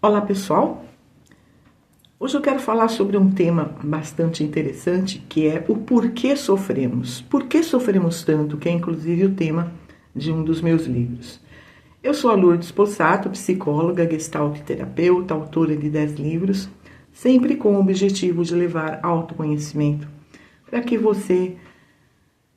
Olá pessoal, hoje eu quero falar sobre um tema bastante interessante que é o porquê sofremos. Por que sofremos tanto, que é inclusive o tema de um dos meus livros. Eu sou a Lourdes Possato, psicóloga, gestalt terapeuta, autora de 10 livros, sempre com o objetivo de levar autoconhecimento para que você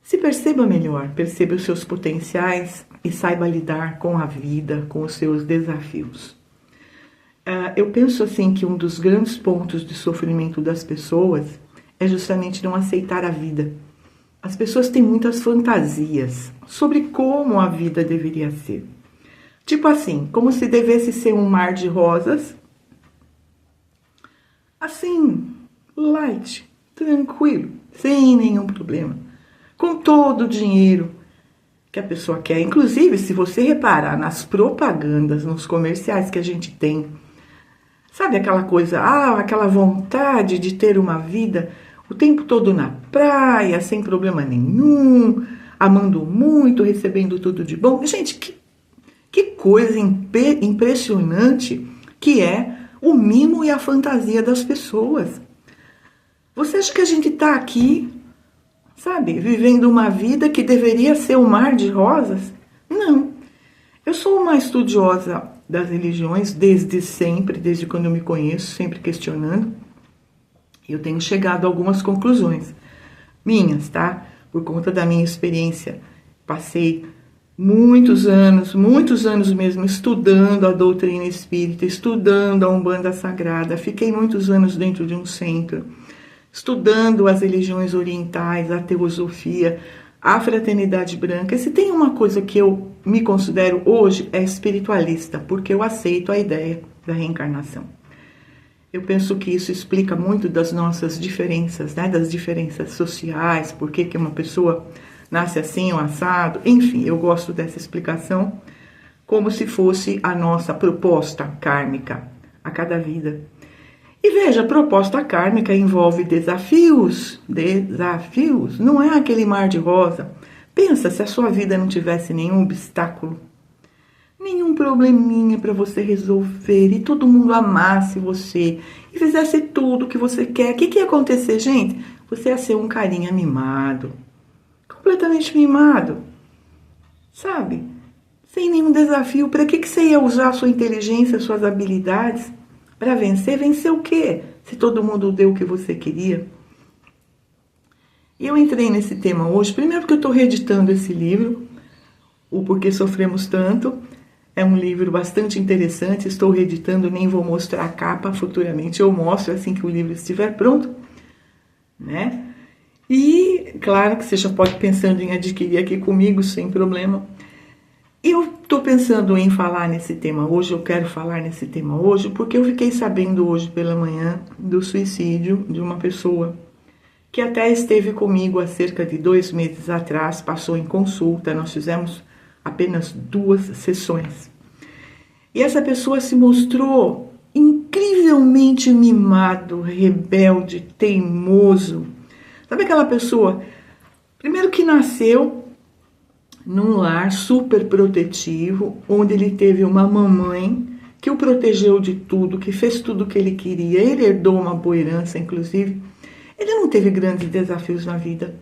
se perceba melhor, perceba os seus potenciais e saiba lidar com a vida, com os seus desafios. Eu penso assim que um dos grandes pontos de sofrimento das pessoas é justamente não aceitar a vida. As pessoas têm muitas fantasias sobre como a vida deveria ser. Tipo assim, como se devesse ser um mar de rosas, assim, light, tranquilo, sem nenhum problema, com todo o dinheiro que a pessoa quer. Inclusive, se você reparar nas propagandas, nos comerciais que a gente tem, sabe aquela coisa, aquela vontade de ter uma vida o tempo todo na praia, sem problema nenhum, amando muito, recebendo tudo de bom. Gente, que coisa impressionante que é o mimo e a fantasia das pessoas. Você acha que a gente está aqui, sabe, vivendo uma vida que deveria ser um mar de rosas? Não. Eu sou uma estudiosa das religiões desde sempre, desde quando eu me conheço, sempre questionando. Eu tenho chegado a algumas conclusões minhas, tá? Por conta da minha experiência. Passei muitos anos mesmo, estudando a doutrina espírita, estudando a Umbanda Sagrada. Fiquei muitos anos dentro de um centro, estudando as religiões orientais, a teosofia, a fraternidade branca. E se tem uma coisa que eu me considero hoje, é espiritualista, porque eu aceito a ideia da reencarnação. Eu penso que isso explica muito das nossas diferenças, né? Das diferenças sociais, por que uma pessoa nasce assim ou assado. Enfim, eu gosto dessa explicação como se fosse a nossa proposta kármica a cada vida. E veja, a proposta kármica envolve desafios, não é aquele mar de rosa. Pensa se a sua vida não tivesse nenhum obstáculo, nenhum probleminha para você resolver e todo mundo amasse você e fizesse tudo o que você quer. O que ia acontecer, gente? Você ia ser um carinha mimado, completamente mimado, sabe? Sem nenhum desafio. Para que você ia usar a sua inteligência, suas habilidades para vencer? Vencer o quê? Se todo mundo deu o que você queria. E eu entrei nesse tema hoje, primeiro porque eu estou reeditando esse livro, O Porquê Sofremos Tanto. É um livro bastante interessante, estou reeditando, nem vou mostrar a capa, futuramente eu mostro assim que o livro estiver pronto, né? E claro que você já pode ir pensando em adquirir aqui comigo, sem problema. Eu estou pensando em falar nesse tema hoje, eu quero falar nesse tema hoje, porque eu fiquei sabendo hoje pela manhã do suicídio de uma pessoa que até esteve comigo há cerca de 2 meses atrás, passou em consulta, nós fizemos apenas 2 sessões. E essa pessoa se mostrou incrivelmente mimado, rebelde, teimoso. Sabe aquela pessoa, primeiro que nasceu num lar super protetivo, onde ele teve uma mamãe que o protegeu de tudo, que fez tudo o que ele queria, ele herdou uma boa herança, inclusive. Ele não teve grandes desafios na vida,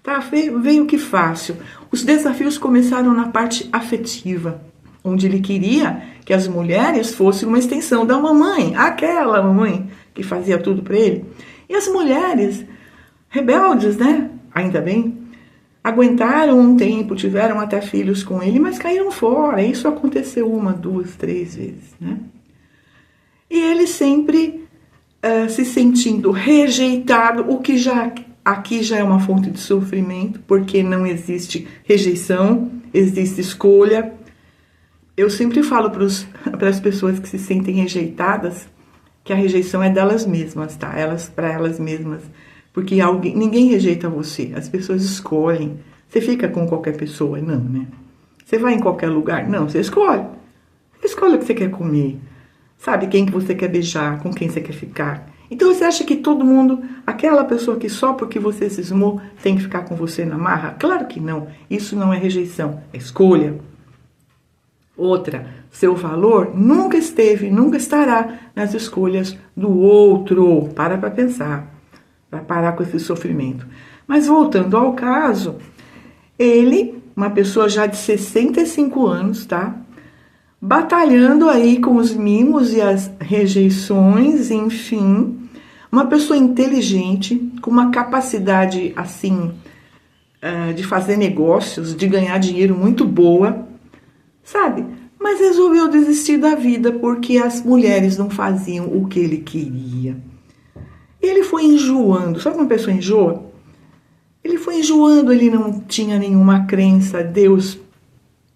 tá? Veio que fácil. Os desafios começaram na parte afetiva, onde ele queria que as mulheres fossem uma extensão da mamãe, aquela mamãe que fazia tudo para ele. E as mulheres rebeldes, né? Ainda bem, aguentaram um tempo, tiveram até filhos com ele, mas caíram fora. Isso aconteceu 1, 2, 3 vezes, né? E ele sempre se sentindo rejeitado, o que aqui já é uma fonte de sofrimento, porque não existe rejeição, existe escolha. Eu sempre falo para as pessoas que se sentem rejeitadas que a rejeição é delas mesmas, tá? Para elas mesmas. Porque ninguém rejeita você, as pessoas escolhem. Você fica com qualquer pessoa? Não, né? Você vai em qualquer lugar? Não, você escolhe. Você escolhe o que você quer comer. Sabe quem que você quer beijar, com quem você quer ficar. Então você acha que todo mundo, aquela pessoa que só porque você cismou tem que ficar com você na marra? Claro que não. Isso não é rejeição, é escolha. Outra, seu valor nunca esteve, nunca estará nas escolhas do outro. Para pensar, para parar com esse sofrimento. Mas voltando ao caso, ele, uma pessoa já de 65 anos, tá? Batalhando aí com os mimos e as rejeições, enfim. Uma pessoa inteligente, com uma capacidade, assim, de fazer negócios, de ganhar dinheiro muito boa, sabe? Mas resolveu desistir da vida porque as mulheres não faziam o que ele queria. Ele foi enjoando. Sabe como uma pessoa enjoa? Ele foi enjoando, ele não tinha nenhuma crença. Deus,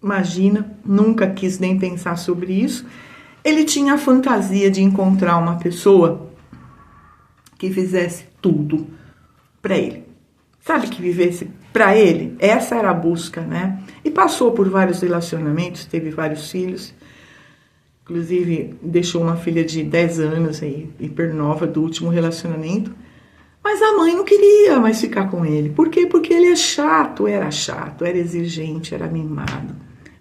imagina, nunca quis nem pensar sobre isso. Ele tinha a fantasia de encontrar uma pessoa que fizesse tudo para ele. Sabe, que vivesse para ele? Essa era a busca, né? E passou por vários relacionamentos, teve vários filhos. Inclusive, deixou uma filha de 10 anos aí, hiper nova, do último relacionamento. Mas a mãe não queria mais ficar com ele. Por quê? Porque ele é chato, era exigente, era mimado.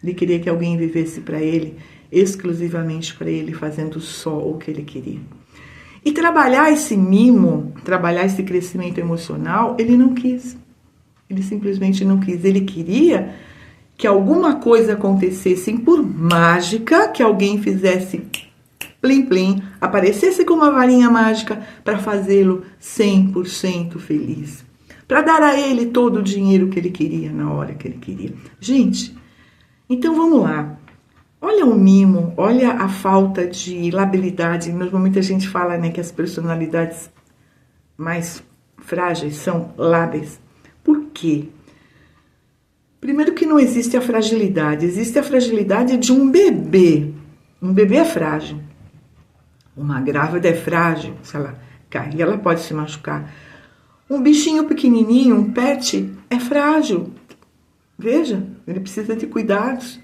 Ele queria que alguém vivesse para ele, exclusivamente para ele, fazendo só o que ele queria. E trabalhar esse mimo, trabalhar esse crescimento emocional, ele não quis. Ele simplesmente não quis. Ele queria que alguma coisa acontecesse por mágica, que alguém fizesse plim plim, aparecesse com uma varinha mágica para fazê-lo 100% feliz. Para dar a ele todo o dinheiro que ele queria, na hora que ele queria. Gente, então vamos lá. Olha o mimo, olha a falta de labilidade. Normalmente a gente fala, né, que as personalidades mais frágeis são lábeis. Por quê? Primeiro que não existe a fragilidade. Existe a fragilidade de um bebê. Um bebê é frágil. Uma grávida é frágil. Se ela cair, ela pode se machucar. Um bichinho pequenininho, um pet, é frágil. Veja, ele precisa de cuidados.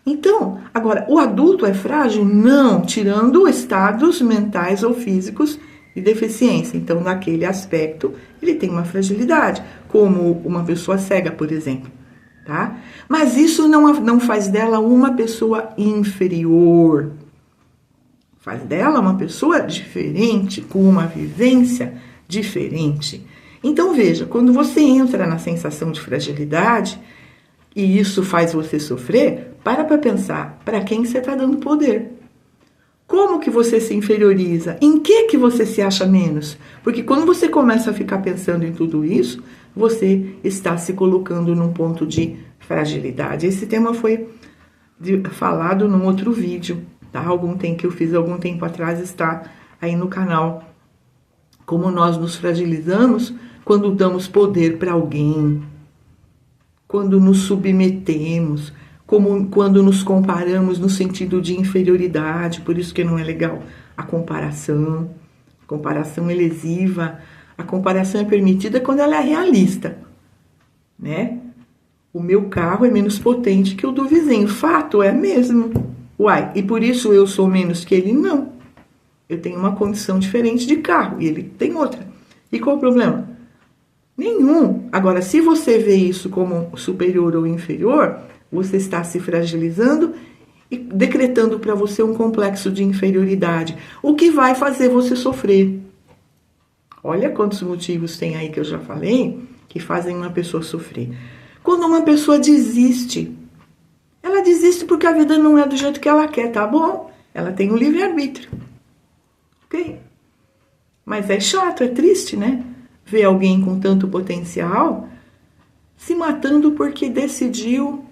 Então, agora, o adulto é frágil? Não, tirando estados mentais ou físicos de deficiência. Então, naquele aspecto, ele tem uma fragilidade, como uma pessoa cega, por exemplo. Tá? Mas isso não faz dela uma pessoa inferior. Faz dela uma pessoa diferente, com uma vivência diferente. Então, veja, quando você entra na sensação de fragilidade, e isso faz você sofrer, para pensar, para quem você está dando poder? Como que você se inferioriza? Em que você se acha menos? Porque quando você começa a ficar pensando em tudo isso, você está se colocando num ponto de fragilidade. Esse tema foi falado num outro vídeo, tá? Que eu fiz algum tempo atrás, está aí no canal. Como nós nos fragilizamos quando damos poder para alguém, quando nos submetemos, quando nos comparamos no sentido de inferioridade. Por isso que não é legal a comparação. Comparação é lesiva. A comparação é permitida quando ela é realista, né? O meu carro é menos potente que o do vizinho. Fato, é mesmo. Uai, e por isso eu sou menos que ele? Não. Eu tenho uma condição diferente de carro e ele tem outra. E qual o problema? Nenhum. Agora, se você vê isso como superior ou inferior, você está se fragilizando e decretando para você um complexo de inferioridade, o que vai fazer você sofrer. Olha quantos motivos tem aí que eu já falei que fazem uma pessoa sofrer. Quando uma pessoa desiste, ela desiste porque a vida não é do jeito que ela quer, tá bom? Ela tem um livre-arbítrio. Ok? Mas é chato, é triste, né? Ver alguém com tanto potencial se matando porque decidiu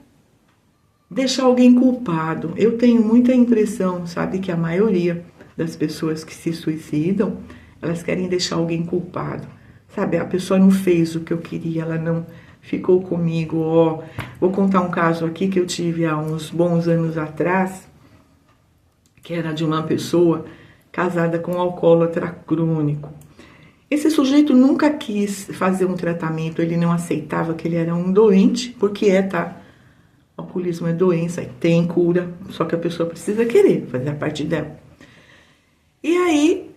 deixar alguém culpado. Eu tenho muita impressão, sabe, que a maioria das pessoas que se suicidam, elas querem deixar alguém culpado. Sabe, a pessoa não fez o que eu queria, ela não ficou comigo. Ó, vou contar um caso aqui que eu tive há uns bons anos atrás, que era de uma pessoa casada com um alcoólatra crônico. Esse sujeito nunca quis fazer um tratamento, ele não aceitava que ele era um doente, porque tá? O alcoolismo é doença, tem cura, só que a pessoa precisa querer fazer a parte dela. E aí,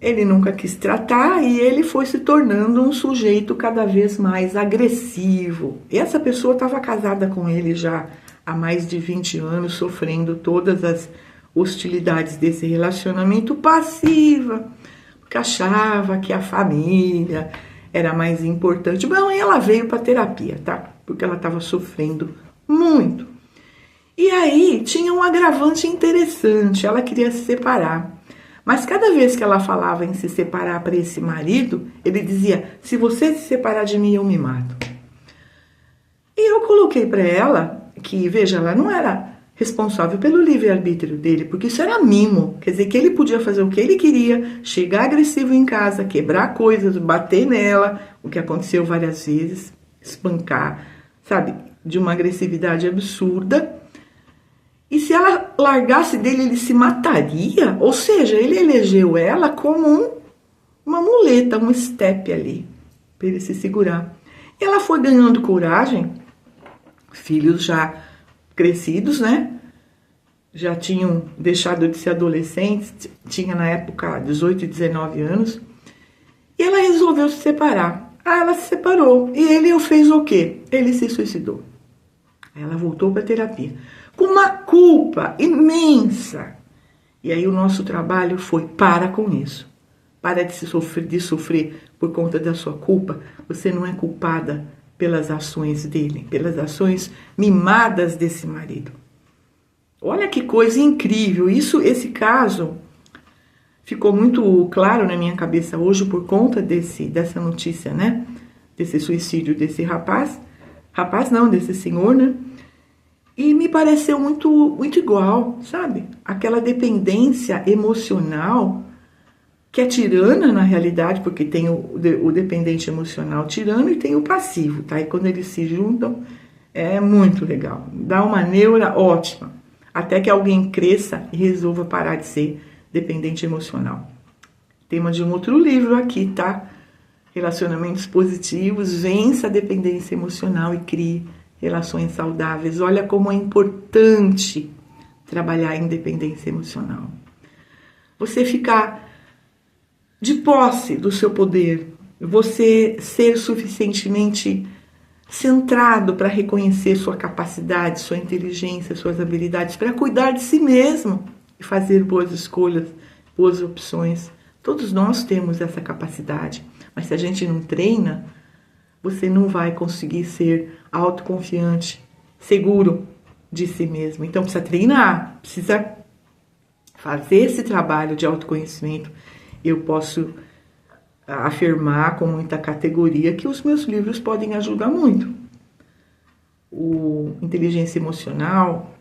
ele nunca quis tratar e ele foi se tornando um sujeito cada vez mais agressivo. E essa pessoa estava casada com ele já há mais de 20 anos sofrendo todas as hostilidades desse relacionamento passiva, porque achava que a família era mais importante. Bom, e ela veio para terapia, tá? Porque ela estava sofrendo muito. E aí tinha um agravante interessante, ela queria se separar. Mas cada vez que ela falava em se separar para esse marido, ele dizia: se você se separar de mim, eu me mato. E eu coloquei para ela que, veja, ela não era responsável pelo livre-arbítrio dele, porque isso era mimo. Quer dizer, que ele podia fazer o que ele queria, chegar agressivo em casa, quebrar coisas, bater nela, o que aconteceu várias vezes, espancar, sabe, de uma agressividade absurda. E se ela largasse dele, ele se mataria. Ou seja, ele elegeu ela como uma muleta, um estepe ali, para ele se segurar. E ela foi ganhando coragem, filhos já crescidos, né? Já tinham deixado de ser adolescentes, tinha na época 18 e 19 anos. E ela resolveu se separar. Ah, ela se separou. E ele fez o quê? Ele se suicidou. Ela voltou para a terapia com uma culpa imensa. E aí o nosso trabalho foi: para com isso. Para de sofrer por conta da sua culpa. Você não é culpada pelas ações dele, pelas ações mimadas desse marido. Olha que coisa incrível. Esse caso ficou muito claro na minha cabeça hoje por conta dessa notícia, né? Desse suicídio desse rapaz. Rapaz não, desse senhor, né? E me pareceu muito, muito igual, sabe? Aquela dependência emocional que é tirana na realidade, porque tem o dependente emocional tirano e tem o passivo, tá? E quando eles se juntam, é muito legal. Dá uma neura ótima, até que alguém cresça e resolva parar de ser dependente emocional. Tema de um outro livro aqui, tá? Relacionamentos positivos, vença a dependência emocional e crie relações saudáveis. Olha como é importante trabalhar a independência emocional. Você ficar de posse do seu poder, você ser suficientemente centrado para reconhecer sua capacidade, sua inteligência, suas habilidades, para cuidar de si mesmo e fazer boas escolhas, boas opções. Todos nós temos essa capacidade, mas se a gente não treina, você não vai conseguir ser autoconfiante, seguro de si mesmo. Então precisa treinar, precisa fazer esse trabalho de autoconhecimento. Eu posso afirmar com muita categoria que os meus livros podem ajudar muito. O Inteligência Emocional,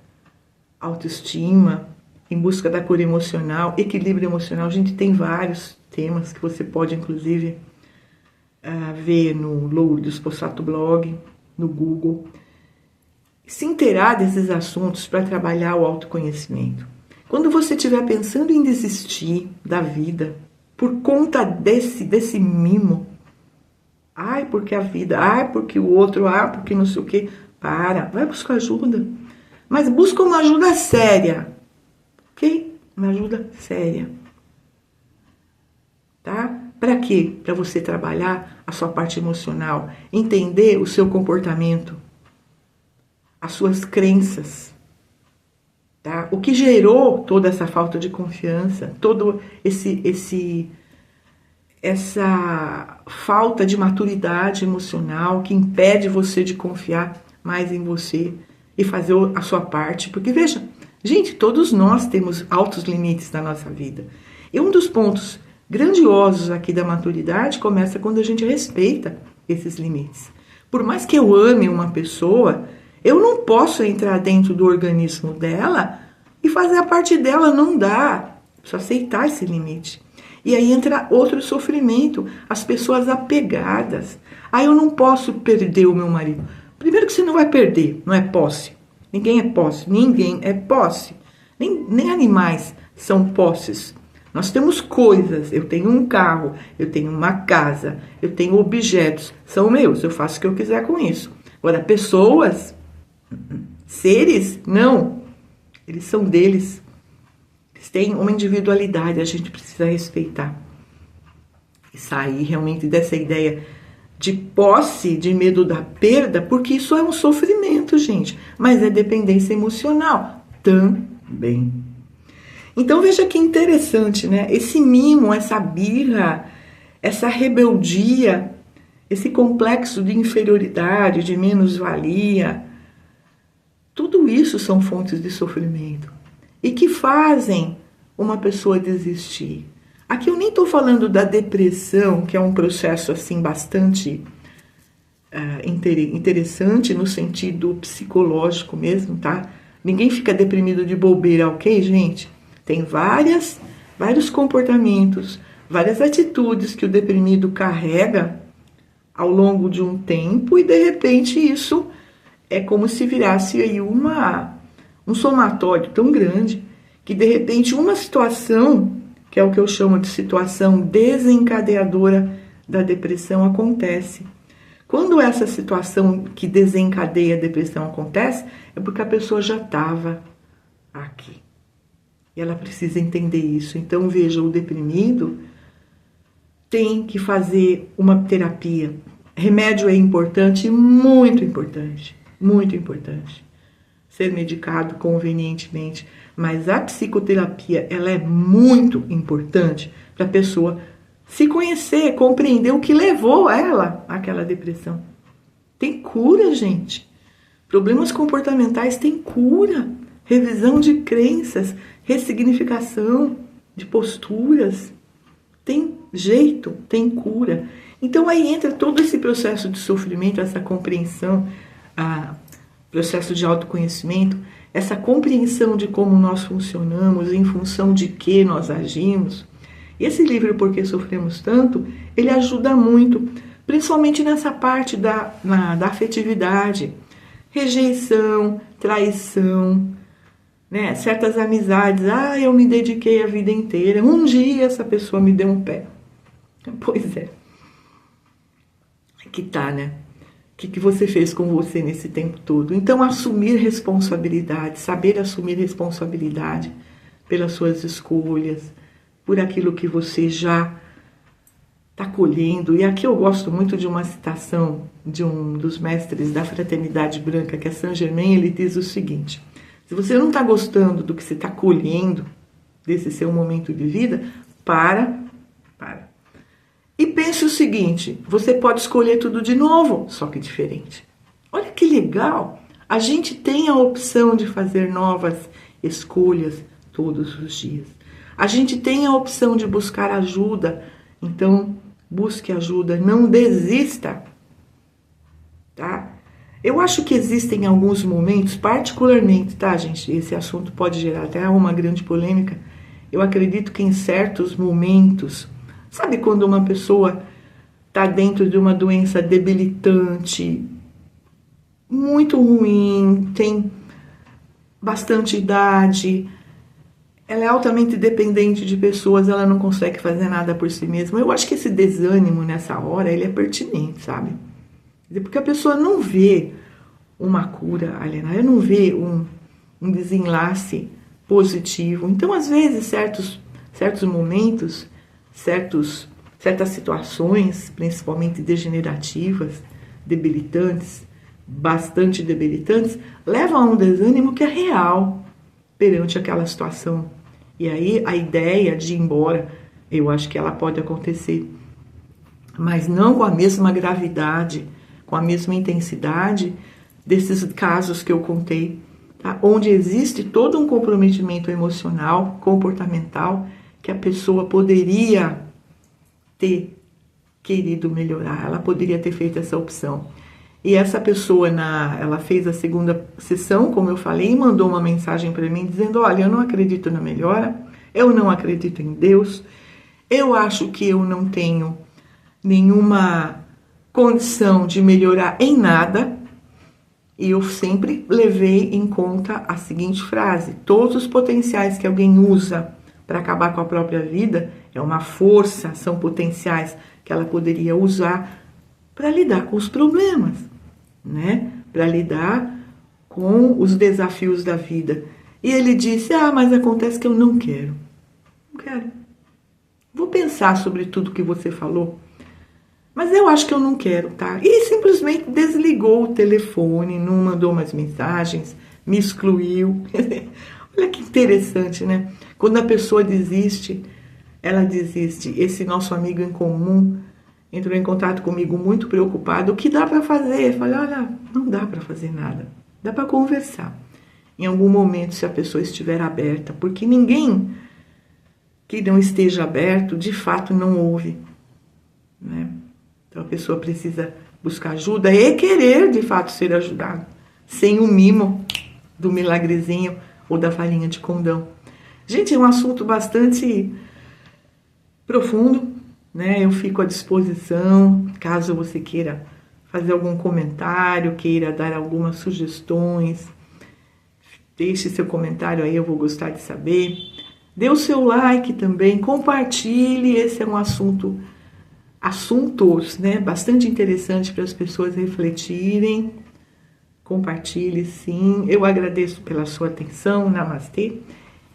Autoestima, Em Busca da Cura Emocional, Equilíbrio Emocional. A gente tem vários temas que você pode, inclusive, ver no Lourdes Possato Blog, no Google. Se inteirar desses assuntos para trabalhar o autoconhecimento. Quando você estiver pensando em desistir da vida por conta desse mimo, ai, porque a vida, ai, porque o outro, ai, porque não sei o quê, vai buscar ajuda. Mas busca uma ajuda séria, ok? Uma ajuda séria. Tá? Para quê? Para você trabalhar a sua parte emocional, entender o seu comportamento, as suas crenças, tá? O que gerou toda essa falta de confiança, todo essa falta de maturidade emocional que impede você de confiar mais em você e fazer a sua parte. Porque veja, gente, todos nós temos altos limites na nossa vida. E um dos pontos grandiosos aqui da maturidade começa quando a gente respeita esses limites. Por mais que eu ame uma pessoa, eu não posso entrar dentro do organismo dela e fazer a parte dela, não dá. Preciso aceitar esse limite. E aí entra outro sofrimento, as pessoas apegadas. Aí eu não posso perder o meu marido. Primeiro que você não vai perder, não é posse. Ninguém é posse, ninguém é posse. Nem animais são posses. Nós temos coisas, eu tenho um carro, eu tenho uma casa, eu tenho objetos, são meus, eu faço o que eu quiser com isso. Agora, pessoas, seres, não, eles são deles. Eles têm uma individualidade, a gente precisa respeitar. E sair realmente dessa ideia de posse, de medo da perda, porque isso é um sofrimento. certo, gente, mas é dependência emocional também. Então veja que interessante, né? Esse mimo, essa birra, essa rebeldia, esse complexo de inferioridade, de menos-valia, tudo isso são fontes de sofrimento e que fazem uma pessoa desistir. Aqui eu nem estou falando da depressão, que é um processo assim bastante interessante no sentido psicológico mesmo, tá? Ninguém fica deprimido de bobeira, ok, gente? Tem vários comportamentos, várias atitudes que o deprimido carrega ao longo de um tempo e de repente isso é como se virasse aí um somatório tão grande que de repente uma situação, que é o que eu chamo de situação desencadeadora da depressão, acontece. Quando essa situação que desencadeia a depressão acontece, é porque a pessoa já estava aqui. E ela precisa entender isso. Então, veja, o deprimido tem que fazer uma terapia. Remédio é importante, muito importante, muito importante. Ser medicado convenientemente. Mas a psicoterapia, ela é muito importante para a pessoa se conhecer, compreender o que levou ela àquela depressão. Tem cura, gente. Problemas comportamentais têm cura. Revisão de crenças, ressignificação de posturas. Tem jeito, tem cura. Então aí entra todo esse processo de sofrimento, essa compreensão, processo de autoconhecimento, essa compreensão de como nós funcionamos, em função de que nós agimos. E esse livro, Por que Sofremos Tanto, ele ajuda muito, principalmente nessa parte da afetividade, rejeição, traição, né? Certas amizades, eu me dediquei a vida inteira, um dia essa pessoa me deu um pé. Pois é. Que tá, né? O que você fez com você nesse tempo todo? Então, assumir responsabilidade, saber assumir responsabilidade pelas suas escolhas, por aquilo que você já está colhendo. E aqui eu gosto muito de uma citação de um dos mestres da Fraternidade Branca, que é Saint Germain. Ele diz o seguinte: se você não está gostando do que você está colhendo desse seu momento de vida, para. E pense o seguinte: você pode escolher tudo de novo, só que diferente. Olha que legal! A gente tem a opção de fazer novas escolhas todos os dias. A gente tem a opção de buscar ajuda. Então, busque ajuda, não desista. Tá? Eu acho que existem alguns momentos, particularmente, tá, gente? Esse assunto pode gerar até uma grande polêmica. Eu acredito que em certos momentos, sabe quando uma pessoa está dentro de uma doença debilitante, muito ruim, tem bastante idade, ela é altamente dependente de pessoas, ela não consegue fazer nada por si mesma. Eu acho que esse desânimo nessa hora, ele é pertinente, sabe? Porque a pessoa não vê uma cura ali, ela não vê um desenlace positivo. Então, às vezes, certos momentos, certas situações, principalmente degenerativas, debilitantes, bastante debilitantes, levam a um desânimo que é real perante aquela situação. E aí a ideia de ir embora, eu acho que ela pode acontecer, mas não com a mesma gravidade, com a mesma intensidade desses casos que eu contei, tá? Onde existe todo um comprometimento emocional, comportamental, que a pessoa poderia ter querido melhorar, ela poderia ter feito essa opção. E essa pessoa, ela fez a segunda sessão, como eu falei, e mandou uma mensagem para mim dizendo: olha, eu não acredito na melhora, eu não acredito em Deus, eu acho que eu não tenho nenhuma condição de melhorar em nada. E eu sempre levei em conta a seguinte frase: todos os potenciais que alguém usa para acabar com a própria vida é uma força, são potenciais que ela poderia usar para lidar com os problemas, né? Para lidar com os desafios da vida. E ele disse: mas acontece que eu não quero. Não quero. Vou pensar sobre tudo que você falou. Mas eu acho que eu não quero, tá? E simplesmente desligou o telefone, não mandou mais mensagens, me excluiu. Olha que interessante, né? Quando a pessoa desiste, ela desiste. Esse nosso amigo em comum entrou em contato comigo muito preocupado. O que dá para fazer? Eu falei, olha, não dá para fazer nada. Dá para conversar. Em algum momento, se a pessoa estiver aberta, porque ninguém que não esteja aberto, de fato, não ouve, né? Então a pessoa precisa buscar ajuda e querer, de fato, ser ajudada, sem o mimo do milagrezinho ou da farinha de condão. Gente, é um assunto bastante profundo, né? Eu fico à disposição, caso você queira fazer algum comentário, queira dar algumas sugestões, deixe seu comentário aí, eu vou gostar de saber. Dê o seu like também, compartilhe, esse é um assuntos, né, bastante interessante para as pessoas refletirem. Compartilhe, sim. Eu agradeço pela sua atenção. Namastê.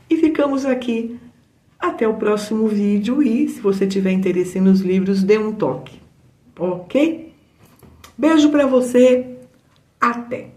E ficamos aqui até o próximo vídeo. E se você tiver interesse nos livros, dê um toque. Ok? Beijo para você. Até!